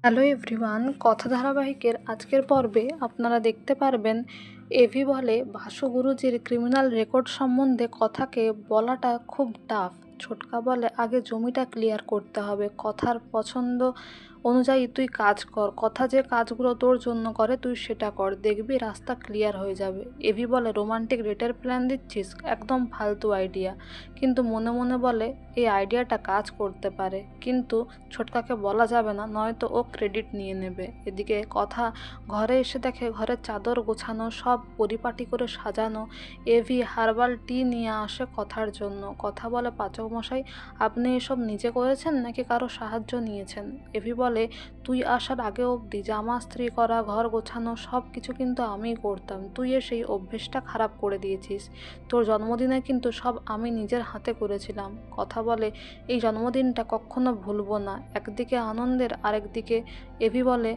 Hello everyone, কথা ধারাবাহিকের আজকের পর্বে আপনারা দেখতে পারবেন এভি বলে বাসু গুরুজির ক্রিমিনাল রেকর্ড সম্বন্ধে কথাকে বলাটা খুব টাফ। ছোটকা বলে আগে জমিটা ক্লিয়ার করতে হবে, কথার পছন্দ অনুযায়ী তুই কাজ কর, কথা যে কাজগুলো তোর জন্য করে তুই সেটা কর, দেখবি রাস্তা ক্লিয়ার হয়ে যাবে। এভি বলে রোমান্টিক ডেটের প্ল্যান দিচ্ছিস, একদম ফালতু আইডিয়া। কিন্তু মনে মনে বলে এই আইডিয়াটা কাজ করতে পারে, কিন্তু ছোটকাকে বলা যাবে না, নয়তো ও ক্রেডিট নিয়ে নেবে। এদিকে কথা ঘরে এসে দেখে ঘরের চাদর গোছানো, সব পরিপাটি করে সাজানো। এভি হার্বাল টি নিয়ে আসে কথার জন্য। কথা বলে পাচক মশাই, আপনি এসব নিজে করেছেন নাকি কারো সাহায্য নিয়েছেন? এভি বলে তুই আসার আগে অবধি জামা ইস্ত্রি করা, ঘর গোছানো সব কিছু কিন্তু আমিই করতাম, তুই সেই অভ্যেসটা খারাপ করে দিয়েছিস। তোর জন্মদিনে কিন্তু সব আমি নিজের হাতে করেছিলাম। কথা বলে এই জন্মদিনটা কখনো ভুলবো না। একদিকে আনন্দের, আরেকদিকে এভি বলে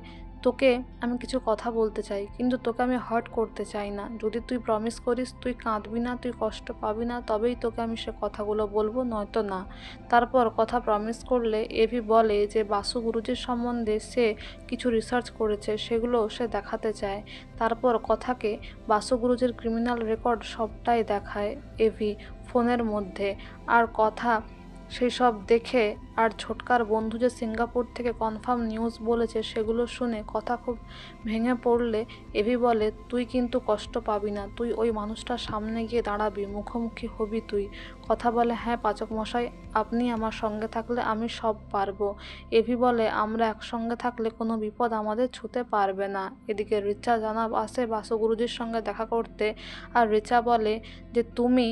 তোকে আমি কিছু কথা বলতে চাই, কিন্তু তোকে আমি হার্ট করতে চাই না। যদি তুই প্রমিস করিস তুই কাঁদবি না, তুই কষ্ট পাবি না, তবেই তোকে আমি সে কথাগুলো বলবো, নয়তো না। তারপর কথা প্রমিস করলে এভি বলে যে বাসু গুরুজির সম্বন্ধে সে কিছু রিসার্চ করেছে, সেগুলো সে দেখাতে চায়। তারপর কথাকে বাসু গুরুজির ক্রিমিনাল রেকর্ড সবটাই দেখায় এভি ফোনের মধ্যে। আর কথা সেই সব দেখে আর ছোটকার বন্ধু যে সিঙ্গাপুর থেকে কনফার্ম নিউজ বলেছে সেগুলো শুনে কথা খুব ভেঙে পড়লে এভি বলে তুই কিন্তু কষ্ট পাবি না, তুই ওই মানুষটার সামনে গিয়ে দাঁড়াবি, মুখোমুখি হবি তুই। কথা বলে হ্যাঁ পাচক মশাই, আপনি আমার সঙ্গে থাকলে আমি সব পারবো। এভি বলে আমরা একসঙ্গে থাকলে কোনো বিপদ আমাদের ছুঁতে পারবে না। এদিকে রিচা জানাব আসে বাসু গুরুজির সঙ্গে দেখা করতে। আর রিচা বলে যে তুমি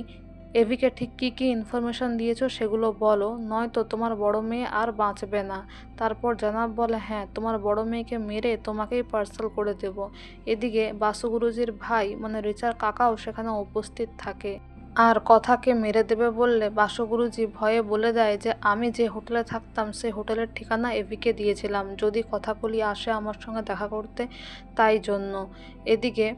এভিকে ঠিক কী কী ইনফরমেশন দিয়েছো সেগুলো বলো, নয়তো তোমার বড় মেয়ে আর বাঁচবে না। তারপর জানাব বলে হ্যাঁ, তোমার বড় মেয়েকে মেরে তোমাকেই পার্সেল করে দেব। এদিকে বাসু গুরুজির ভাই মানে রিচার কাকাও সেখানে উপস্থিত থাকে। আর কথাকে মেরে দেবে বললে বাসু গুরুজি ভয়ে বলে দেয় যে আমি যে হোটেলে থাকতাম সেই হোটেলের ঠিকানা এভিকে দিয়েছিলাম, যদি কথাকলি আসে আমার সঙ্গে দেখা করতে, তাই জন্য। এদিকে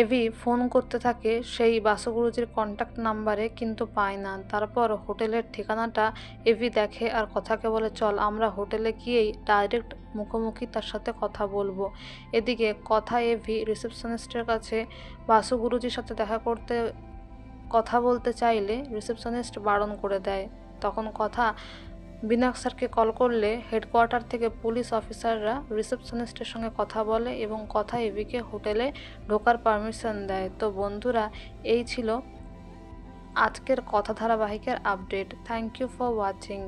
এভি ফোন করতে থাকে সেই বাসু গুরুজির কন্ট্যাক্ট নাম্বারে, কিন্তু পায় না। তারপর হোটেলের ঠিকানাটা এভি দেখে আর কথাকে বলে চল আমরা হোটেলে গিয়েই ডাইরেক্ট মুখোমুখি তার সাথে কথা বলবো। এদিকে কথা এভি রিসেপশনিস্টের কাছে বাসু গুরুজির সাথে দেখা করতে কথা বলতে চাইলে রিসেপশনিস্ট বারণ করে দেয়। তখন কথা বিনায়ক স্যারকে কল করলে হেডকোয়ার্টার থেকে পুলিশ অফিসাররা রিসেপশনিস্টের সঙ্গে কথা বলে এবং কথা এভিকে হোটেলে ঢোকার পারমিশন দেয়। তো বন্ধুরা, এই ছিল আজকের কথা ধারাবাহিকের update. Thank you for watching.